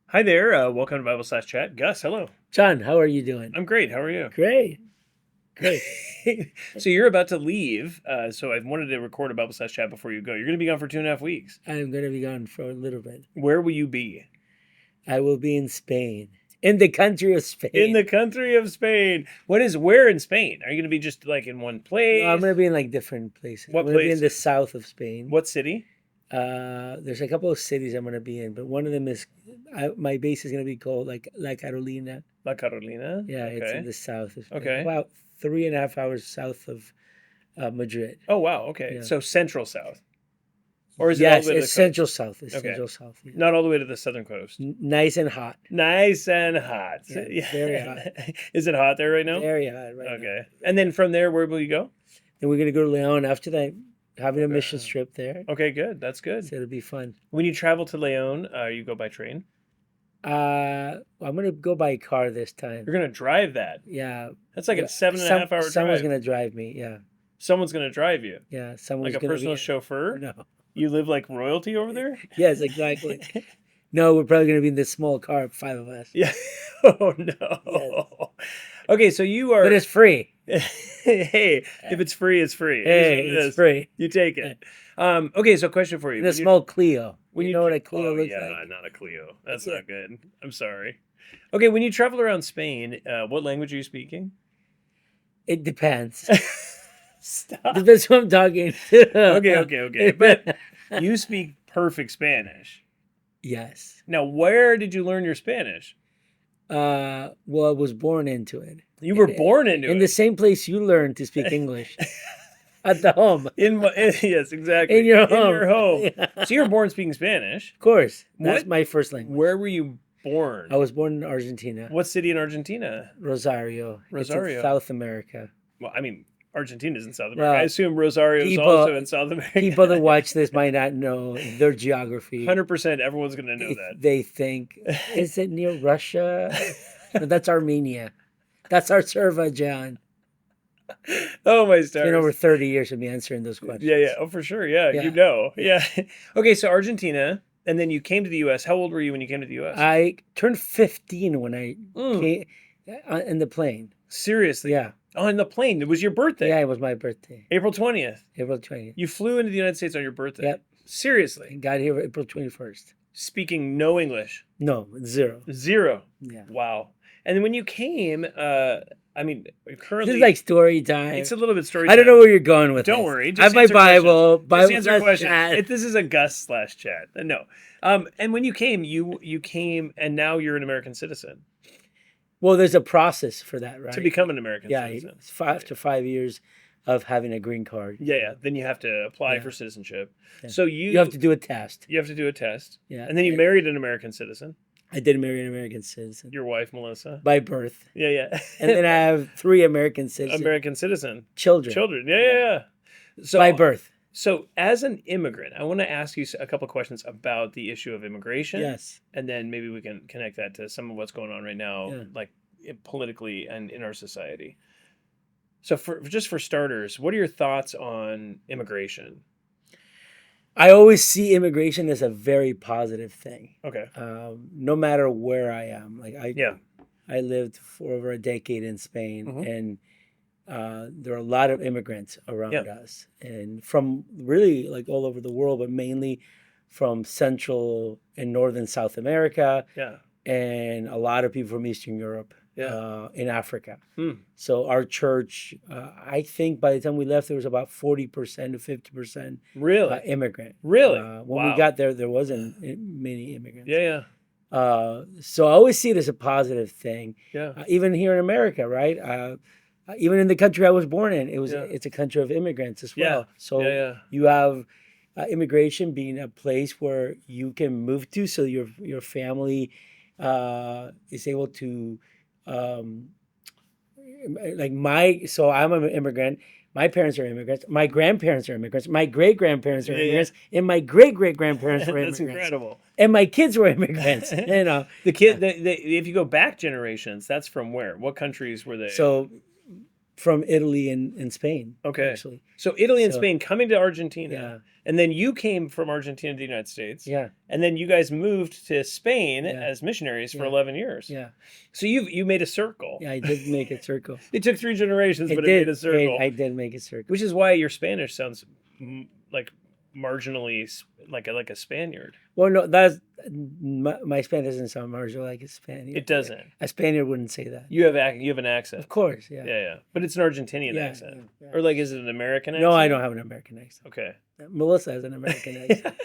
Hi there. Welcome to Bible Slash Chat. Gus, hello. John, how are you doing? I'm great. How are you? Great. Great. So you're about to leave. So I wanted to record a Bible Slash Chat before you go. You're going to be gone for 2.5 weeks. I'm going to be gone for a little bit. Where will you be? I will be in Spain. In the country of Spain. In the country of Spain. Where in Spain? Are you going to be just like in one place? No, I'm going to be in like different places. What I'm going to be place? in the south of Spain. What city? There's a couple of cities I'm going to be in, but one of them is, my base is going to be called like La Carolina. La Carolina? Yeah, Okay. it's in the south of Spain. Okay. About 3.5 hours south of Madrid. Oh, wow. Okay. Yeah. So central south. Or is it all Yes, the way to the it's coast? central south. It's Okay. central south. Yeah. Not all the way to the southern coast. Nice and hot. Nice and hot. Yeah, very hot. Is it hot there right now? Very hot right now. Okay. And then from there, where will you go? And we're going to go to Leon after that, having a Okay. mission trip there. Okay, good. That's good. So it'll be fun. When you travel to Leon, you go by train. I'm going to go by car this time. You're gonna drive that. Yeah. That's like a 7.5 hour drive. Someone's going to drive me. Yeah. Someone's gonna drive you, Yeah. Someone's like a going to personal be. chauffeur. No. You live like royalty over there. Yes, exactly. No, we're probably going to be in this small car, 5 of us. Yeah. Oh no. Okay, so you are. But it's free. Hey, if it's free, it's free. Hey, It is. it's free. You take it. Okay, so question for you. In a When you- small Clio. when You know what a Clio oh, looks yeah, like? not a Clio. That's Yeah. not good. I'm sorry. Okay, when you travel around Spain, what language are you speaking? It depends. Stop. Depends who I'm talking to. Okay. But you speak perfect Spanish. Yes. Now, where did you learn your Spanish? Well, I was born into it. You were born into In it. the same place you learned to speak English. At the home. Yes, exactly. In your In home. your home. Yeah. So you were born speaking Spanish. Of course. That's What- my first language. Where were you born? I was born in Argentina. What city in Argentina? Rosario. It's Rosario. in South America. Well, I mean, Argentina's in South America. Well, I assume Rosario is people- also in South America. People that watch this might not know their geography. 100%, everyone's going to know that. They think, is it near Russia? No, that's Armenia. That's Azerbaijan. Oh, my It's stars. been over 30 years of me answering those questions. Yeah. Oh, for sure. Yeah, Yeah. you know. Yeah. Okay, so Argentina, and then you came to the U.S. How old were you when you came to the U.S.? I turned 15 when I Mm. came in the plane. Seriously? Yeah. Oh, in the plane. It was your birthday. Yeah, it was my birthday. April 20th. April 20th. You flew into the United States on your birthday. Yep. Seriously. Got here April 21st. Speaking no English. No, 0. Zero. Yeah. Wow. And then when you came, I mean, This currently is like story time. it's a little bit story. I don't time. know where you're going with Don't this. worry. I have my answer Bible. questions. Bible Just answer questions. chat. This is a Gus/chat. No. And when you came, you came, and now you're an American citizen Well, there's a process for that, right? to become an American yeah, citizen. it's 5 to 5 years of having a green card. Yeah. Then you have to apply Yeah. for citizenship. Yeah. So You have to do a test. you have to do a test, Yeah. and then you married an American citizen. I did marry an American citizen Your wife, Melissa. by birth. Yeah. And then I have 3 American citizens. American citizen Children. children. Yeah. So By birth. So, as an immigrant, I want to ask you a couple questions about the issue of immigration. Yes. And then maybe we can connect that to some of what's going on right now, Yeah. like politically and in our society. So, for starters, what are your thoughts on immigration? I always see immigration as a very positive thing. Okay. No matter where I am. Like Yeah. I lived for over a decade in Spain, Mhm. and there are a lot of immigrants around Yeah. us, and from really like all over the world, but mainly from Central and Northern South America, Yeah. and a lot of people from Eastern Europe, Yeah. in Africa. Hmm. So our church, I think by the time we left, there was about 40% to 50% Really? immigrant. Really? When Wow. we got there, there wasn't many immigrants. Yeah. So I always see it as a positive thing. Yeah. Even here in America, right? Even in the country I was born in, Yeah. it's a country of immigrants as Yeah. well. So Yeah. you have immigration being a place where you can move to, so your family is able to so I'm an immigrant. My parents are immigrants. My grandparents are immigrants. My great grandparents are Yeah, yeah. immigrants, and my great great grandparents were That's immigrants. incredible. And my kids were immigrants. You know, The kid, if you go back generations, that's from where? What countries were they? so from Italy and Spain, Okay. actually. So Italy and So Spain coming to Argentina, yeah, and then you came from Argentina to the United States, yeah, and then you guys moved to Spain yeah, as missionaries for yeah, 11 years. yeah, So you made a circle. yeah. I did make a circle. It took 3 generations, It but it made did. a circle, I did make a circle. which is why your Spanish sounds like marginally like a Spaniard. Well, no, that's my Spanish doesn't sound marginal like a Spaniard. It doesn't. A Spaniard wouldn't say that. You have an accent. Of course, yeah, Yeah, yeah, but it's an Argentinian yeah, accent, yeah. or like is it an American No, I accent? don't have an American accent. Okay. Melissa has an American accent.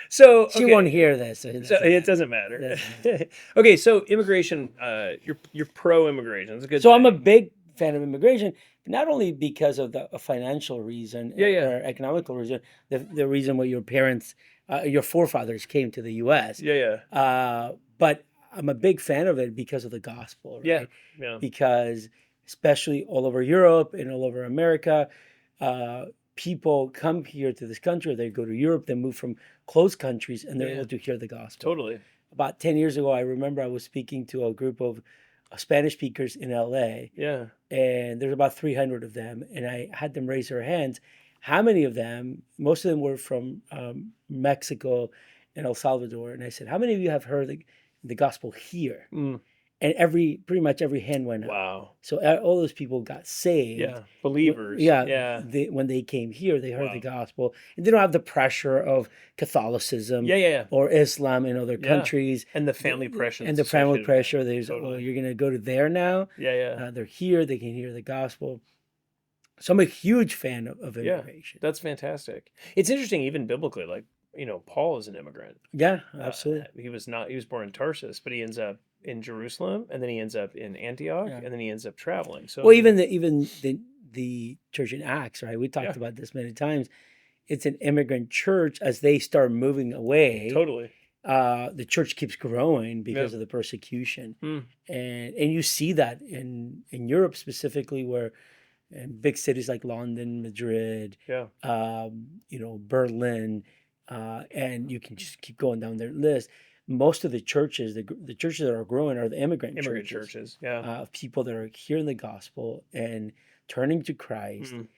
So She okay. won't hear this. So So it doesn't matter. Okay, so immigration. You're pro-immigration. That's a good. So I'm a thing. big fan of immigration, not only because of the a financial reason Yeah, yeah. or economical reason, the reason why your parents, your forefathers came to the U.S. Yeah, yeah, But I'm a big fan of it because of the gospel, right? yeah, yeah. Because especially all over Europe and all over America, uh, people come here to this country. They go to Europe. They move from closed countries, and they're Yeah. able to hear the gospel. Totally. About 10 years ago, I remember I was speaking to a group of Spanish speakers in LA, Yeah. and there's about 300 of them, and I had them raise their hands. How many of them? Most of them were from Mexico and El Salvador, and I said, "How many of you have heard the gospel here?" Mm, And pretty much every hand went up. wow. So all those people got saved. Yeah. Believers. Yeah, Yeah. when they came here, they heard the Wow. gospel, and they don't have the pressure of Catholicism Yeah, yeah, or Islam in other yeah. countries. And the family pressure. And that's the family associated with it. pressure. There's, well, Totally. you're going to go to there now. Yeah, yeah. They're here. They can hear the gospel. So I'm a huge fan of Yeah. immigration. That's fantastic. It's interesting, even biblically. Like Paul is an immigrant. Yeah, absolutely. He was not. He was born in Tarsus, but he ends up in Jerusalem, and then he ends up in Antioch, Yeah. and then he ends up traveling. So Well, even the church in Acts, right? We talked Yeah. about this many times. It's an immigrant church. As they start moving away, totally. the church keeps growing because Yeah. of the persecution, Mm. and you see that in Europe specifically, where in big cities like London, Madrid, Yeah. Berlin, and you can just keep going down their list. Most of the churches, the churches that are growing, are the immigrant Immigrant churches, churches. Yeah. of people that are hearing the gospel and turning to Christ, Mm.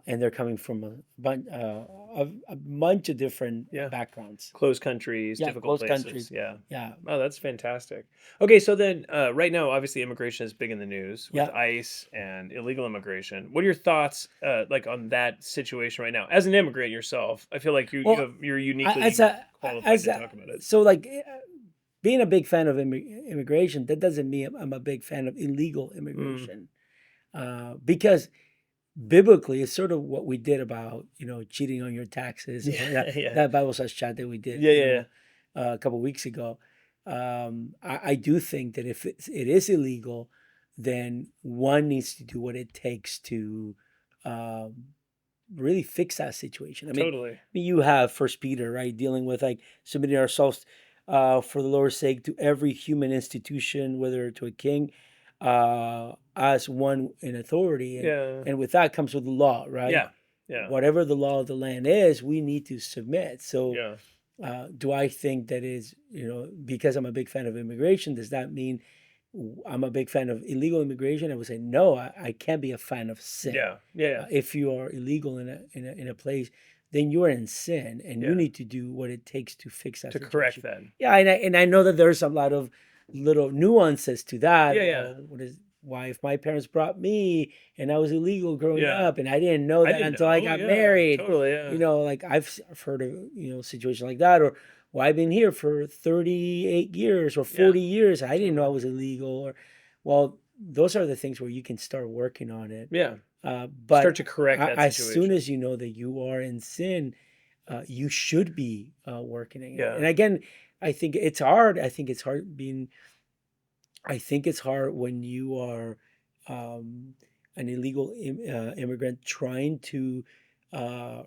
and they're coming from a bunch of different Yeah. backgrounds. Closed countries, Yeah, difficult closed places. countries. Yeah. Yeah, Oh, that's fantastic. Okay, so then right now, obviously, immigration is big in the news with Yeah. ICE and illegal immigration. What are your thoughts, like, on that situation right now? As an immigrant yourself, I feel like Well, you're uniquely as a qualified as to a, talk about it. so like being a big fan of immigration, that doesn't mean I'm a big fan of illegal immigration, because biblically it's sort of what we did about cheating on your taxes. Or Yeah, yeah, that Bible study chat that we did yeah, yeah, a couple weeks ago. I do think that if it is illegal, then one needs to do what it takes to um, really fix that situation. I mean, totally. you have First Peter, right, dealing with like submitting ourselves for the Lord's sake to every human institution, whether to a king, as one in authority, Yeah, and with that comes with the law, right? yeah, yeah, Whatever the law of the land is, we need to submit. So, yeah. do I think that is because I'm a big fan of immigration? Does that mean I'm a big fan of illegal immigration? I would say no. I can't be a fan of sin. Yeah, yeah, If you are illegal in a place, then you are in sin, and Yeah. you need to do what it takes to fix that to situation. correct that. Yeah, and I know that there's a lot of little nuances to that. Yeah, yeah. Why if my parents brought me and I was illegal growing Yeah. up and I didn't know I that didn't until I know, got yeah, married. Totally, yeah. Like I've heard of situations like that, or well, I've been here for 38 years or 40 years. I didn't know I was illegal. Or well, those are the things where you can start working on it. Yeah, But start to correct that as situation. soon as you know that you are in sin, you should be working it. Yeah. And again, I think it's hard. I think it's hard when you are an illegal immigrant trying to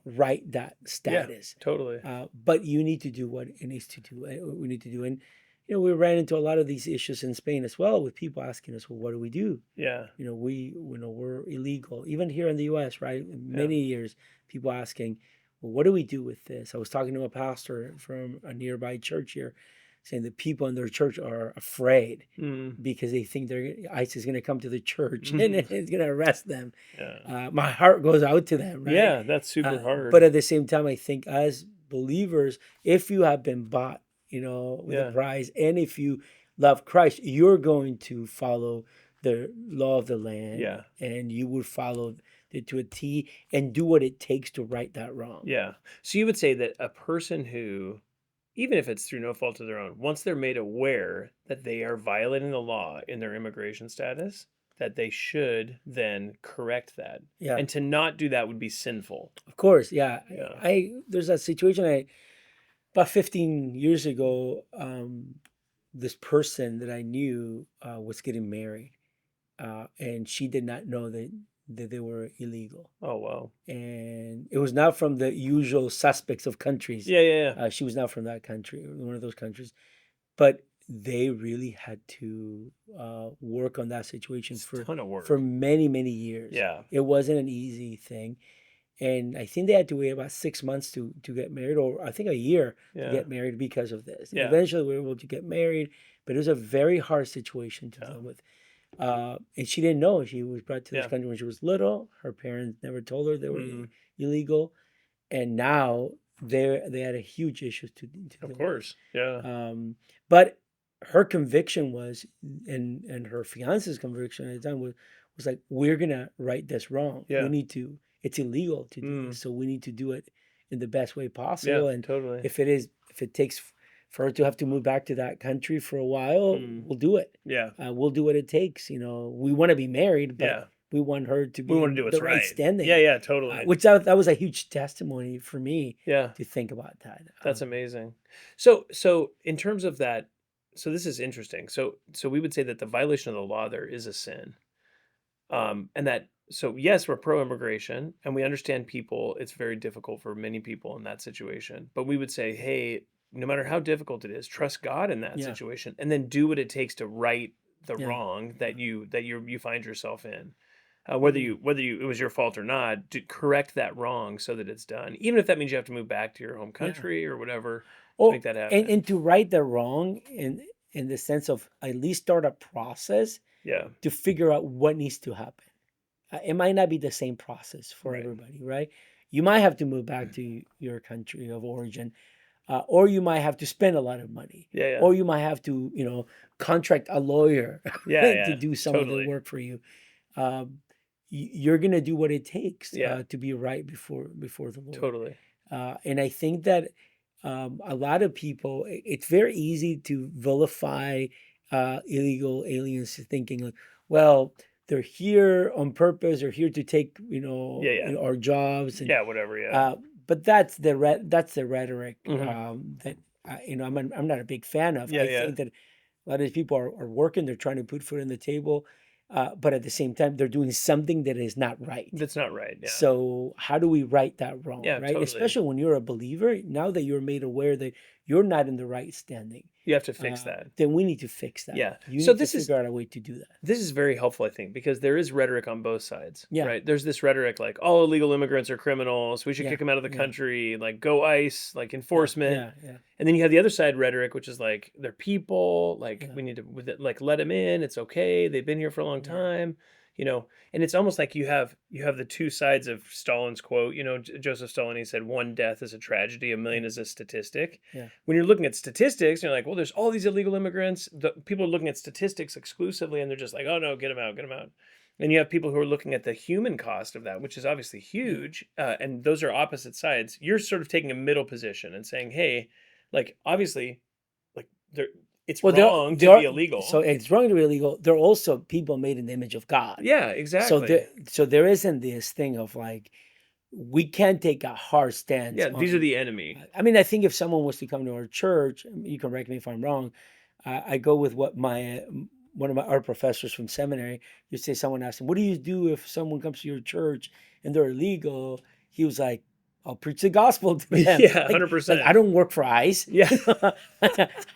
right that status. Totally. But you need to do what it needs to do. We need to do, and we ran into a lot of these issues in Spain as well, with people asking us, "Well, what do we do?" Yeah, We're illegal, even here in the U.S. Right? Many years, people asking, "Well, what do we do with this?" I was talking to a pastor from a nearby church here, saying the people in their church are afraid Mm. because they think ICE is going to come to the church and Mhm. it's going to arrest them. Yeah. My heart goes out to them, right? Yeah, that's super But hard. at the same time, I think as believers, if you have been bought, with a Yeah. price, and if you love Christ, you're going to follow the law of the land, Yeah. and you would follow it to a T and do what it takes to right that wrong. Yeah. So you would say that a person who, even if it's through no fault of their own, once they're made aware that they are violating the law in their immigration status, that they should then correct that. Yeah, And to not do that would be sinful. of course. Yeah, Yeah. there's a situation about 15 years ago. This person that I knew was getting married, and she did not know that they were illegal, Oh, wow. and it was not from the usual suspects of countries. Yeah, yeah, yeah. She was not from that country, one of those countries, but they really had to work on that situation It's a ton of work. for many years. Yeah. It wasn't an easy thing, and I think they had to wait about 6 months to get married, or I think a year to Yeah. get married because of this. And Yeah. eventually, we were able to get married, but it was a very hard situation to Yeah. deal with. And she didn't know. She was brought to this Yeah. country when she was little. Her parents never told her they were Mhm. illegal, and now they had a huge issue to deal Of with. course. Yeah. But her conviction was, and her fiance's conviction at the time was like, we're gonna right this wrong. Yeah. We need to. It's illegal to do this, so we need to do it in the best way possible. Yeah, And totally. if it takes for her to have to move back to that country for a while, we'll do it. Yeah. We'll do what it takes. We want to be married, but Yeah. we want her to be We want to do in what's the right right. standing. Yeah, yeah, totally. Which that was a huge testimony for me Yeah. to think about that. That's amazing. So in terms of that, so this is interesting. So we would say that the violation of the law there is a sin. And that, so yes, we're pro-immigration and we understand people, it's very difficult for many people in that situation. But we would say, hey, no matter how difficult it is, trust God in that Yeah. situation and then do what it takes to right the Yeah. wrong that you find yourself in. Whether you it was your fault or not, to correct that wrong so that it's done. Even if that means you have to move back to your home country or whatever to make that happen. And to right the wrong in the sense of at least start a process Yeah. to figure out what needs to happen. It might not be the same process for Right. everybody, right? You might have to move back to your country of origin, or you might have to spend a lot of money, Yeah, yeah. or you might have to, contract a lawyer Yeah, to yeah, do some of totally. the work for you. You're gonna do what it takes Yeah. to be right before the Lord. Totally. And I think that a lot of people, it's very easy to vilify illegal aliens, thinking like, well, they're here on purpose, they're here to take, Yeah. our jobs. And, Yeah, whatever, yeah. but that's the rhetoric Mhm. that I'm not a big fan of. Yeah, I yeah. think that a lot of these people are working, they're trying to put food on the table, but at the same time, they're doing something that is not right. That's not right. Yeah. So how do we right that wrong? Yeah, Right? totally. Especially when you're a believer, now that you're made aware that you're not in the right standing, You have to fix that. then we need to fix that. Yeah. You So need this to is- figure out a way to do that. This is very helpful, I think, because there is rhetoric on both sides. Yeah. Right. There's this rhetoric like, all illegal immigrants are criminals. We should Yeah, kick them out of the yeah. country. Like, go ICE, like enforcement. Yeah. And then you have the other side rhetoric, which is like, they're people. Like, Yeah. we need to like let them in. It's okay. They've been here for a long Yeah. time. And it's almost like you have the two sides of Stalin's quote. Joseph Stalin, he said, one death is a tragedy, a million is a statistic. Yeah. When you're looking at statistics, you're like, well, there's all these illegal immigrants. People are looking at statistics exclusively, and they're just like, oh no, get them out. And you have people who are looking at the human cost of that, which is obviously huge. And those are opposite sides. You're sort of taking a middle position and saying, hey, like, obviously, like, it's wrong to be illegal. So it's wrong to be illegal. They're also people made in the image of God. Yeah, exactly. So there isn't this thing of like, we can't take a hard stance. Yeah, these are the enemy. I mean, I think if someone was to come to our church, you can correct me if I'm wrong. I go with what one of our professors from seminary. You say someone asked him, "What do you do if someone comes to your church and they're illegal?" He was like, "I'll preach the gospel to them." Yeah, Like, 100%. I don't work for ICE. Yeah.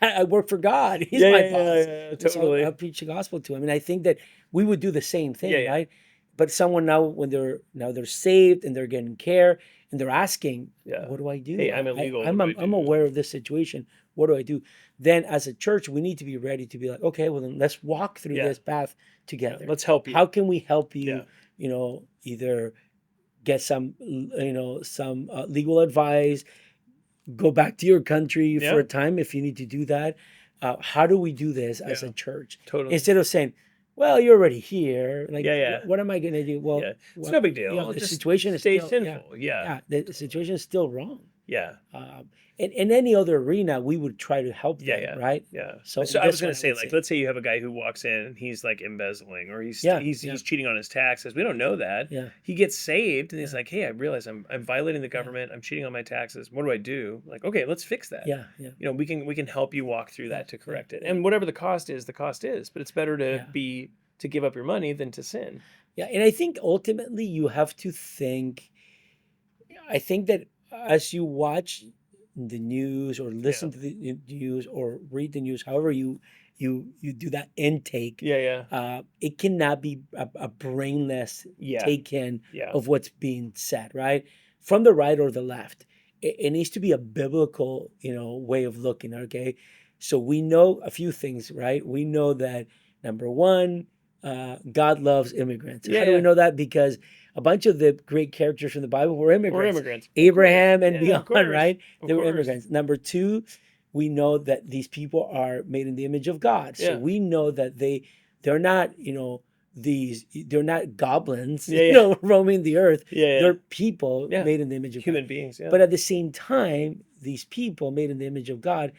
I work for God. He's Yeah, my yeah, boss. yeah, And so totally. I'll preach the gospel to him, and I think that we would do the same thing, Yeah, yeah. right? But someone now, when they're saved and they're getting care and they're asking, Yeah. "What do I do? Hey, I'm illegal. What do I I'm do?" aware of this situation. What do I do? Then as a church, we need to be ready to be like, okay, well then let's walk through Yeah. this path Yeah, together. let's help you. How can we help you? Yeah. You know, either get some, some legal advice, go back to your country Yeah. for a time if you need to do that. How do we do this as Yeah. a church? Totally. Instead of saying, well, you're already here. Like, Yeah. what am I going to do? Well, Yeah. It's no big deal. you know, the Just situation is stay still, yeah, sinful. Yeah. the situation is still wrong. Yeah. In any other arena, we would try to help Yeah, them, yeah. right? Yeah. So So I that's was going what to I say, would like, say. let's say you have a guy who walks in and he's like embezzling, or he's Yeah, he's yeah. he's cheating on his taxes. We don't know that. Yeah. He gets saved and he's Yeah. like, hey, I realize I'm violating the government. I'm cheating on my taxes. What do I do? Like, okay, let's fix that. Yeah, yeah. You know, we can help you walk through that to Yeah, correct it. yeah. And whatever the cost is, the cost is. But it's better to Yeah. to give up your money than to sin. Yeah, and I think ultimately you have to think. I think that as you watch the news or listen to the news or read the news, however you do that intake, Yeah. it cannot be a brainless Yeah. take in Yeah. of what's being said, right? From the right or the left. It needs to be a biblical, way of looking. Okay, so we know a few things, right? We know that number one, God loves immigrants. Yeah, How do yeah. we know that? Because a bunch of the great characters from the Bible were We're immigrants. immigrants. Abraham and Yeah, of beyond, course. right? Of They were course. immigrants. Number two, we know that these people are made in the image of God. So Yeah. we know that they're not, they're not goblins, Yeah, yeah. roaming the earth. Yeah. They're people Yeah. made in the image of Human God. beings. Yeah. But at the same time, these people made in the image of God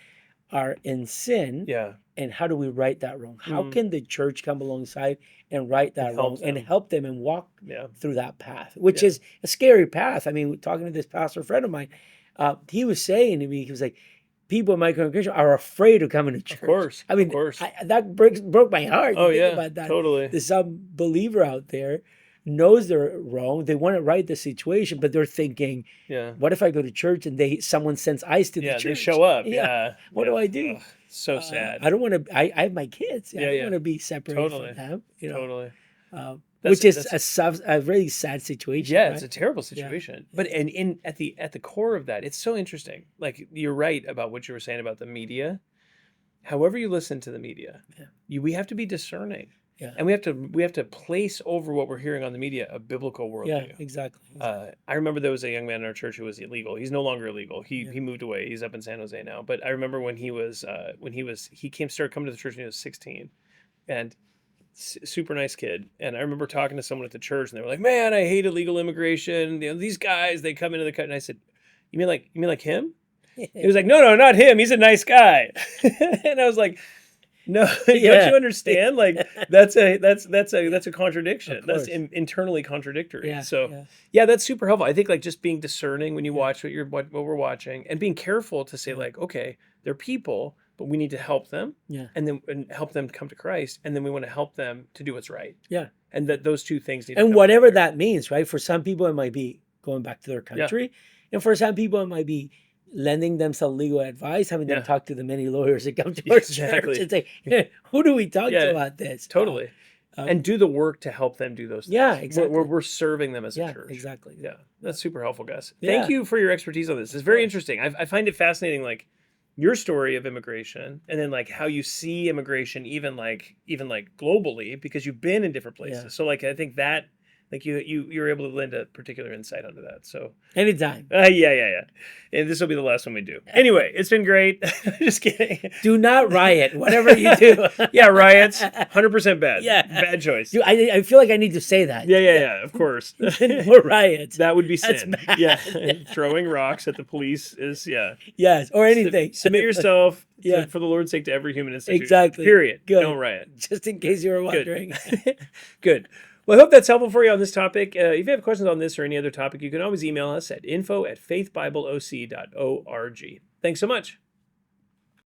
are in sin. Yeah. And how do we right that wrong? How Mm. can the church come alongside and right that And wrong help and them. help them and walk Yeah. through that path, which Yeah. is a scary path? I mean, talking to this pastor friend of mine, he was saying to me, he was like, people in my congregation are afraid of coming to church. Of course. I mean, of course. that broke my heart. to Oh think yeah. about that. Totally. There's some believer out there knows they're wrong. They want to right the situation, but they're thinking, Yeah. what if I go to church and someone sends ice to the Yeah. church? They show up. Yeah. What do I do? Ugh, so sad. I don't want to. I have my kids. I Yeah, don't yeah. want to be separated Totally. from them. Totally. Which is That's- a really sad situation. Yeah, right? it's a terrible situation. But and at the core of that, it's so interesting. Like you're right about what you were saying about the media. However you listen to the media, we have to be discerning. Yeah. And we have to place over what we're hearing on the media a biblical worldview. Yeah, exactly. I remember there was a young man in our church who was illegal. He's no longer illegal. He Yeah. he moved away. He's up in San Jose now. But I remember when he started coming to the church when he was 16, and super nice kid. And I remember talking to someone at the church, and they were like, "Man, I hate illegal immigration. These guys, they come into the country." And I said, "You mean like him?" He was like, "No, not him. He's a nice guy." And I was like, "No, don't Yeah. you understand? Like that's a contradiction. Of That's course. internally contradictory." Yeah. So yeah. yeah, that's super helpful. I think like just being discerning when you watch what we're watching, and being careful to say like, okay, they're people, but we need to help them, Yeah. and help them come to Christ, and then we want to help them to do what's right. Yeah. And that those two things need to And come whatever together. that means, right? For some people, it might be going back to their country, and for some people, it might be lending them some legal advice, having them Yeah. talk to the many lawyers that come to our Exactly. church and say, "Hey, who do we talk Yeah, to about this?" Totally. and do the work to help them do those things. Yeah, We're- exactly. We're serving them as a Yeah, church. exactly. Yeah, that's super helpful, Gus. Yeah. Thank you for your expertise on this. It's very interesting. I find it fascinating, like your story of immigration, and then like how you see immigration, even like globally, because you've been in different places. Yeah. So like I think that like you're able to lend a particular insight onto that. So Anytime. yeah. And this will be the last one we do. Anyway, it's been great. Just kidding. Do not riot, whatever you do. Yeah, riots, 100% bad. Yeah. Bad choice. I feel like I need to say that. Yeah. Of course. More riots. That would be That's sin. bad. Yeah. Throwing rocks at the police is, Yes, or anything. Submit yourself Yeah. for the Lord's sake to every human institution. Exactly. Period. Good. Don't riot. Just in case you were Good. wondering. Good. Well, I hope that's helpful for you on this topic. If you have questions on this or any other topic, you can always email us at info@faithbibleoc.org. Thanks so much.